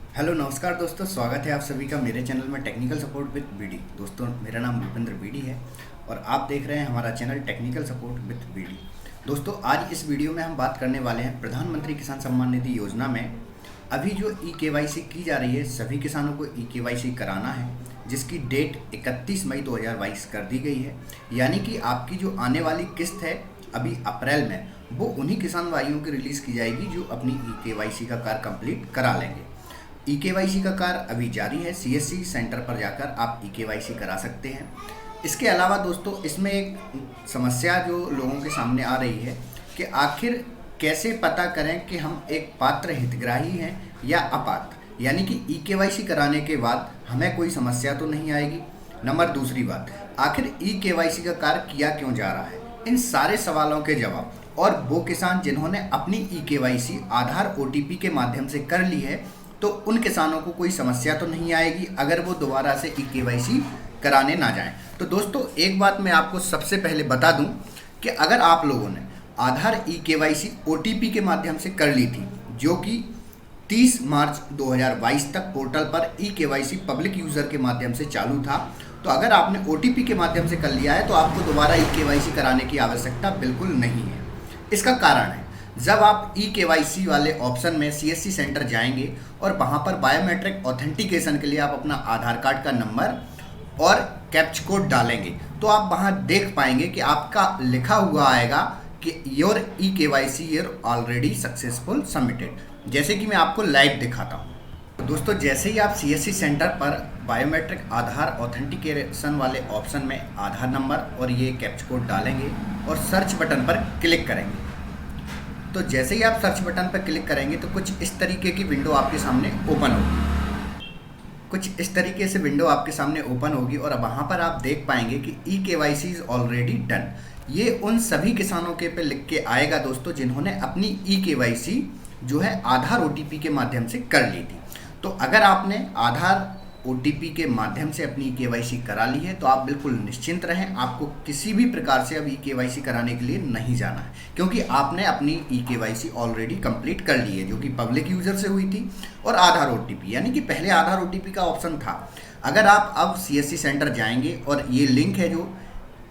Hello नमस्कार दोस्तों, स्वागत है आप सभी का मेरे चैनल में टेक्निकल सपोर्ट विद बीडी। दोस्तों, मेरा नाम भूपेंद्र बीडी है और आप देख रहे हैं हमारा channel technical support with BD. दोस्तों, आज इस वीडियो में हम बात करने वाले हैं प्रधानमंत्री किसान सम्मान निधि योजना में अभी जो ई-केवाईसी की जा रही है, सभी किसानों को ई-केवाईसी कराना है, जिसकी डेट 31 मई 2022 कर दी गई है। यानी कि आपकी जो आने वाली किस्त है अभी अप्रैल में, वो उन्हीं किसान भाइयों की रिलीज़ की जाएगी जो अपनी ई-केवाईसी का कार्य कंप्लीट करा लेंगे। ई-केवाईसी का कार्य अभी जारी है। सीएससी सेंटर पर जाकर आप ई-केवाईसी करा सकते हैं। इसके अलावा दोस्तों, इसमें एक समस्या जो लोगों के सामने आ रही है कि आखिर कैसे पता करें कि हम एक पात्र हितग्राही हैं या अपात्र, यानी कि ई-केवाईसी कराने के बाद हमें कोई समस्या तो नहीं आएगी। नंबर दूसरी बात, आखिर ई-केवाईसी का कार्य किया क्यों जा रहा है, इन सारे सवालों के जवाब और वो किसान जिन्होंने अपनी ई-केवाईसी आधार ओटीपी के माध्यम से कर ली है, तो उन किसानों को कोई समस्या तो नहीं आएगी अगर वो दोबारा से ई-केवाईसी कराने ना जाएं। तो दोस्तों, एक बात मैं आपको सबसे पहले बता दूं कि अगर आप लोगों ने आधार ई-केवाईसी ओटीपी के माध्यम से कर ली थी, जो कि 30 मार्च 2022 तक पोर्टल पर ई-केवाईसी पब्लिक यूज़र के माध्यम से चालू था, तो अगर आपने ओटीपी के माध्यम से कर लिया है तो आपको दोबारा ई-केवाईसी कराने की आवश्यकता बिल्कुल नहीं है। इसका कारण है, जब आप ई-केवाईसी वाले ऑप्शन में सीएससी सेंटर जाएंगे और वहाँ पर बायोमेट्रिक ऑथेंटिकेशन के लिए आप अपना आधार कार्ड का नंबर और कैप्च कोड डालेंगे, तो आप वहाँ देख पाएंगे कि आपका लिखा हुआ आएगा कि your e-KYC year already successful submitted. जैसे कि मैं आपको लाइव दिखाता हूँ। तो दोस्तों, जैसे ही आप सीएससी सेंटर पर बायोमेट्रिक आधार ऑथेंटिकेशन वाले ऑप्शन में आधार नंबर और ये कैप्च कोड डालेंगे और सर्च बटन पर क्लिक करेंगे, तो जैसे ही आप सर्च बटन पर क्लिक करेंगे तो कुछ इस तरीके की विंडो आपके सामने ओपन होगी। कुछ इस तरीके से विंडो आपके सामने ओपन होगी और वहाँ पर आप देख पाएंगे कि ई-केवाईसी इज़ ऑलरेडी डन। ये उन सभी किसानों के पे लिख के आएगा दोस्तों, जिन्होंने अपनी ई-केवाईसी जो है आधार ओटीपी के माध्यम से कर ली थी। तो अगर आपने आधार ओटीपी के माध्यम से अपनी ई-केवाईसी करा ली है तो आप बिल्कुल निश्चिंत रहें, आपको किसी भी प्रकार से अब ई-केवाईसी कराने के लिए नहीं जाना है, क्योंकि आपने अपनी ई-केवाईसी ऑलरेडी कंप्लीट कर ली है, जो कि पब्लिक यूज़र से हुई थी और आधार ओटीपी, यानी कि पहले आधार ओटीपी का ऑप्शन था। अगर आप अब सीएससी सेंटर जाएंगे और ये लिंक है जो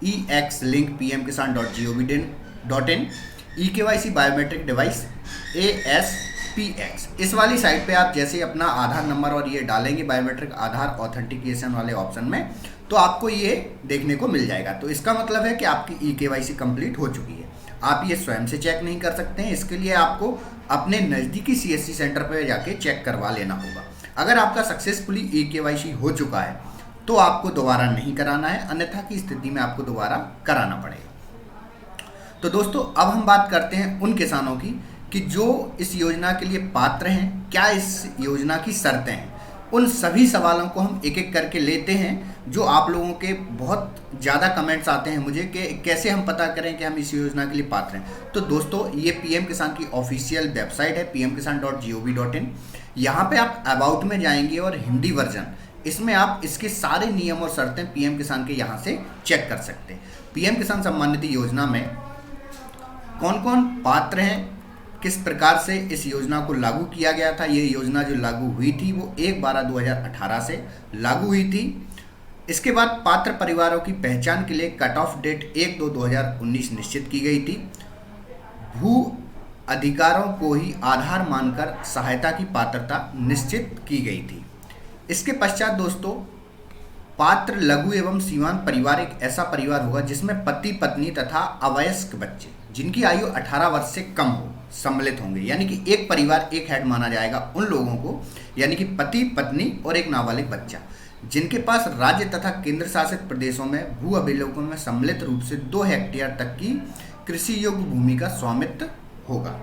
exlink.pmkisan.gov.in e-KYC biometric device ASPX, इस वाली साइट पे आप जैसे अपना आधार नंबर और ये डालेंगे बायोमेट्रिक आधार ऑथेंटिकेशन वाले ऑप्शन में, तो आपको ये देखने को मिल जाएगा। तो इसका मतलब है कि आपकी ई-केवाईसी कंप्लीट हो चुकी है। आप ये स्वयं से चेक नहीं कर सकते हैं, इसके लिए आपको अपने नज़दीकी सीएससी सेंटर पर जाके चेक करवा लेना होगा। अगर आपका सक्सेसफुली ई-केवाईसी हो चुका है तो आपको दोबारा नहीं कराना है, अन्यथा की स्थिति में आपको दोबारा कराना पड़ेगा। तो दोस्तों, अब हम बात करते हैं उन किसानों की कि जो इस योजना के लिए पात्र हैं, क्या इस योजना की शर्तें हैं। उन सभी सवालों को हम एक एक करके लेते हैं, जो आप लोगों के बहुत ज़्यादा कमेंट्स आते हैं मुझे कि कैसे हम पता करें कि हम इस योजना के लिए पात्र हैं। तो दोस्तों, ये पीएम किसान की ऑफिशियल वेबसाइट है pmkisan.gov.in। यहाँ पे आप अबाउट में जाएंगे और हिंदी वर्जन, इसमें आप इसके सारे नियम और शर्तें पीएम किसान के यहाँ से चेक कर सकते हैं। पीएम किसान सम्मान निधि योजना में कौन कौन पात्र हैं, किस प्रकार से इस योजना को लागू किया गया था। ये योजना जो लागू हुई थी वो 1/12/2018 से लागू हुई थी। इसके बाद पात्र परिवारों की पहचान के लिए कट ऑफ डेट 1/2/2019 निश्चित की गई थी। भू अधिकारों को ही आधार मानकर सहायता की पात्रता निश्चित की गई थी। इसके पश्चात दोस्तों, पात्र लघु एवं सीमांत परिवार एक ऐसा परिवार होगा जिसमें पति पत्नी तथा अवयस्क बच्चे जिनकी आयु 18 वर्ष से कम हो सम्मिलित होंगे। यानी कि एक परिवार एक हेड माना जाएगा उन लोगों को, यानी कि पति पत्नी और एक नाबालिग बच्चा, जिनके पास राज्य तथा केंद्र शासित प्रदेशों में भू अभिलेखों में सम्मिलित रूप से 2 हेक्टेयर तक की कृषि योग्य भूमि का स्वामित्व होगा।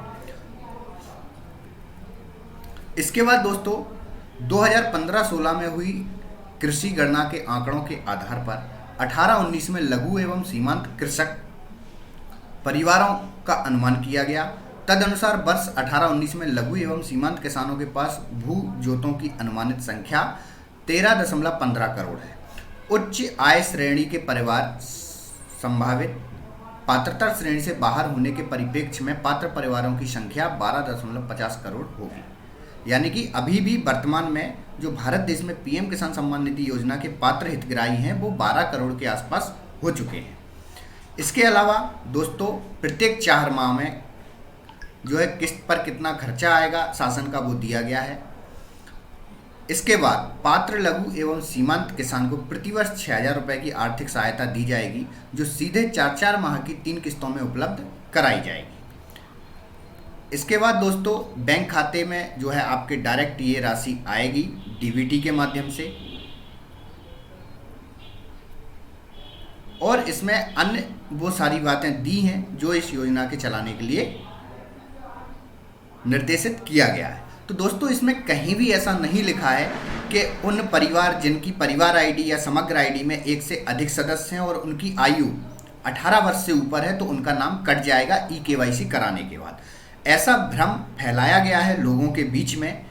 इसके बाद दोस्तों, 2015-16 में हुई कृषि गणना के आंकड़ों के आधार पर 18-19 में लघु एवं सीमांत कृषक परिवारों का अनुमान किया गया। तदनुसार वर्ष 18-19 में लघु एवं सीमांत किसानों के पास भू जोतों की अनुमानित संख्या 13.15 करोड़ है। उच्च आय श्रेणी के परिवार संभावित पात्रता श्रेणी से बाहर होने के परिप्रेक्ष्य में पात्र परिवारों की संख्या 12.50 करोड़ होगी। यानी कि अभी भी वर्तमान में जो भारत देश में पीएम किसान सम्मान निधि योजना के पात्र हितग्राही हैं वो 12 करोड़ के आसपास हो चुके हैं। इसके अलावा दोस्तों प्रत्येक 4 माह में जो है किस्त पर कितना खर्चा आएगा शासन का वो दिया गया है। इसके बाद पात्र लघु एवं सीमांत किसान को प्रतिवर्ष 6,000 रुपये की आर्थिक सहायता दी जाएगी, जो सीधे 4-4 माह की 3 किस्तों में उपलब्ध कराई जाएगी। इसके बाद दोस्तों बैंक खाते में जो है आपके डायरेक्ट ये राशि आएगी डीबीटी के माध्यम से, और इसमें अन्य वो सारी बातें दी हैं जो इस योजना के चलाने के लिए निर्देशित किया गया है। तो दोस्तों इसमें कहीं भी ऐसा नहीं लिखा है कि उन परिवार जिनकी परिवार आईडी या समग्र आईडी में 1 से अधिक सदस्य हैं और उनकी आयु 18 वर्ष से ऊपर है तो उनका नाम कट जाएगा ई-केवाईसी कराने के बाद। ऐसा भ्रम फैलाया गया है लोगों के बीच में।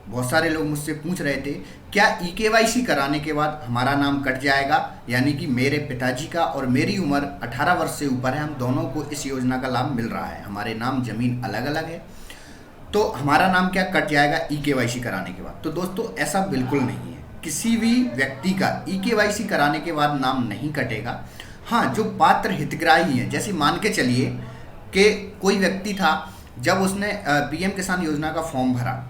बहुत सारे लोग मुझसे पूछ रहे थे क्या ई-केवाईसी कराने के बाद हमारा नाम कट जाएगा, यानी कि मेरे पिताजी का और मेरी उम्र 18 वर्ष से ऊपर है, हम दोनों को इस योजना का लाभ मिल रहा है, हमारे नाम जमीन अलग अलग है, तो हमारा नाम क्या कट जाएगा ई-केवाईसी कराने के बाद? तो दोस्तों ऐसा बिल्कुल नहीं है। किसी भी व्यक्ति का ई-केवाईसी कराने के बाद नाम नहीं कटेगा। हाँ, जो पात्र हितग्राही हैं, जैसे मान के चलिए कि कोई व्यक्ति था, जब उसने पीएम किसान योजना का फॉर्म भरा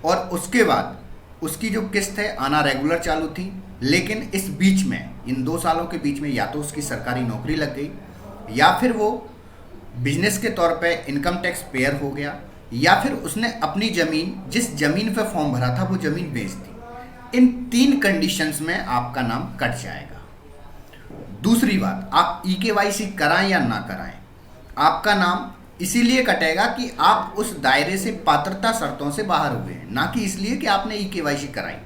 और उसके बाद उसकी जो किस्त है आना रेगुलर चालू थी, लेकिन इस बीच में इन 2 सालों के बीच में या तो उसकी सरकारी नौकरी लग गई या फिर वो बिजनेस के तौर पे इनकम टैक्स पेयर हो गया या फिर उसने अपनी ज़मीन, जिस ज़मीन पे फॉर्म भरा था वो ज़मीन बेच दी। इन 3 कंडीशंस में आपका नाम कट जाएगा। दूसरी बात, आप ई-केवाईसी कराएं या ना कराएं, आपका नाम इसीलिए कटेगा कि आप उस दायरे से पात्रता शर्तों से बाहर हुए हैं, ना कि इसलिए कि आपने ई-केवाईसी कराई।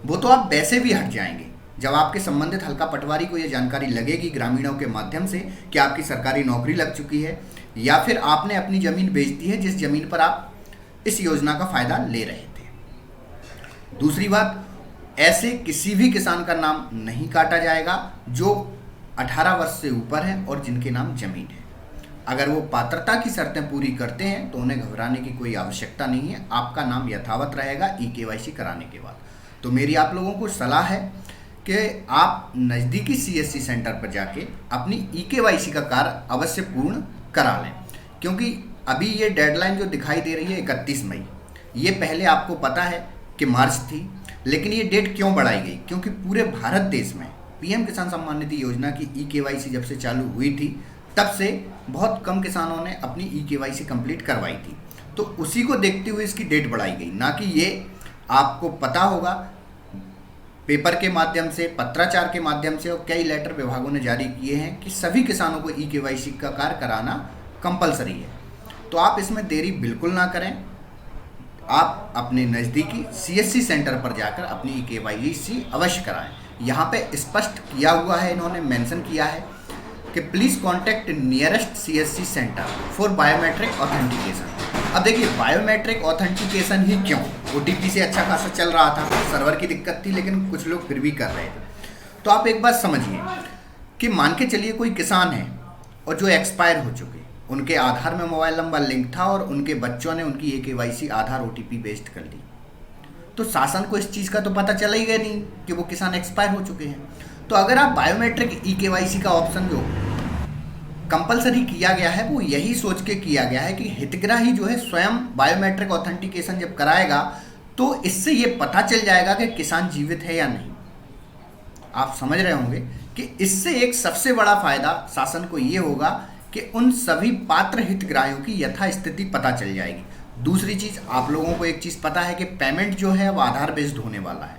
वो तो आप वैसे भी हट जाएंगे जब आपके संबंधित हल्का पटवारी को यह जानकारी लगेगी ग्रामीणों के माध्यम से कि आपकी सरकारी नौकरी लग चुकी है या फिर आपने अपनी ज़मीन बेच दी है जिस ज़मीन पर आप इस योजना का फ़ायदा ले रहे थे। दूसरी बात, ऐसे किसी भी किसान का नाम नहीं काटा जाएगा जो 18 वर्ष से ऊपर है और जिनके नाम ज़मीन है। अगर वो पात्रता की शर्तें पूरी करते हैं तो उन्हें घबराने की कोई आवश्यकता नहीं है, आपका नाम यथावत रहेगा ई-केवाईसी कराने के बाद। तो मेरी आप लोगों को सलाह है कि आप नज़दीकी सीएससी सेंटर पर जाके अपनी ई-केवाईसी का कार्य अवश्य पूर्ण करा लें, क्योंकि अभी ये डेडलाइन जो दिखाई दे रही है 31 मई, ये पहले आपको पता है कि मार्च थी, लेकिन ये डेट क्यों बढ़ाई गई? क्योंकि पूरे भारत देश में पीएम किसान सम्मान निधि योजना की ई-केवाईसी जब से चालू हुई थी तब से बहुत कम किसानों ने अपनी ई-केवाईसी कंप्लीट करवाई थी, तो उसी को देखते हुए इसकी डेट बढ़ाई गई। ना कि ये आपको पता होगा पेपर के माध्यम से, पत्राचार के माध्यम से और कई लेटर विभागों ने जारी किए हैं कि सभी किसानों को ई-केवाईसी का कार्य कराना कंपलसरी है। तो आप इसमें देरी बिल्कुल ना करें, आप अपने नज़दीकी सीएससी सेंटर पर जाकर अपनी ई-केवाईसी अवश्य कराएं। यहाँ पे स्पष्ट किया हुआ है, इन्होंने मेंशन किया है कि please contact nearest CSC centre for biometric authentication. अब देखिए, बायोमेट्रिक ऑथेंटिकेशन ही क्यों? ओटीपी से अच्छा खासा चल रहा था, सर्वर की दिक्कत थी, लेकिन कुछ लोग फिर भी कर रहे थे। तो आप एक बात समझिए कि मान के चलिए कोई किसान है और जो एक्सपायर हो चुके, उनके आधार में मोबाइल नंबर लिंक था और उनके बच्चों ने उनकी ई-केवाईसी आधार ओटीपी बेस्ड कर ली, तो शासन को इस चीज़ का तो पता चला ही गया नहीं कि वो किसान एक्सपायर हो चुके हैं। तो अगर आप बायोमेट्रिक ई-केवाईसी का ऑप्शन जो कंपलसरी किया गया है वो यही सोच के किया गया है कि हितग्राही जो है स्वयं बायोमेट्रिक ऑथेंटिकेशन जब कराएगा तो इससे ये पता चल जाएगा कि किसान जीवित है या नहीं। आप समझ रहे होंगे कि इससे एक सबसे बड़ा फायदा शासन को ये होगा कि उन सभी पात्र हितग्राहियों की यथास्थिति पता चल जाएगी। दूसरी चीज़, आप लोगों को एक चीज़ पता है कि पेमेंट जो है वो आधार बेस्ड होने वाला है,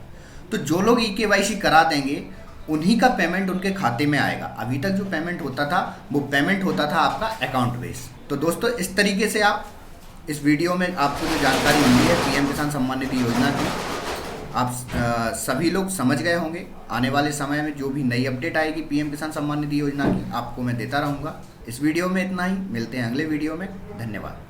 तो जो लोग ई-केवाईसी करा देंगे उन्हीं का पेमेंट उनके खाते में आएगा। अभी तक जो पेमेंट होता था वो पेमेंट होता था आपका अकाउंट बेस। तो दोस्तों इस तरीके से आप इस वीडियो में आपको जो जानकारी मिली है पीएम किसान सम्मान निधि योजना की, आप सभी लोग समझ गए होंगे। आने वाले समय में जो भी नई अपडेट आएगी पीएम किसान सम्मान निधि योजना की आपको मैं देता रहूँगा। इस वीडियो में इतना ही, मिलते हैं अगले वीडियो में। धन्यवाद।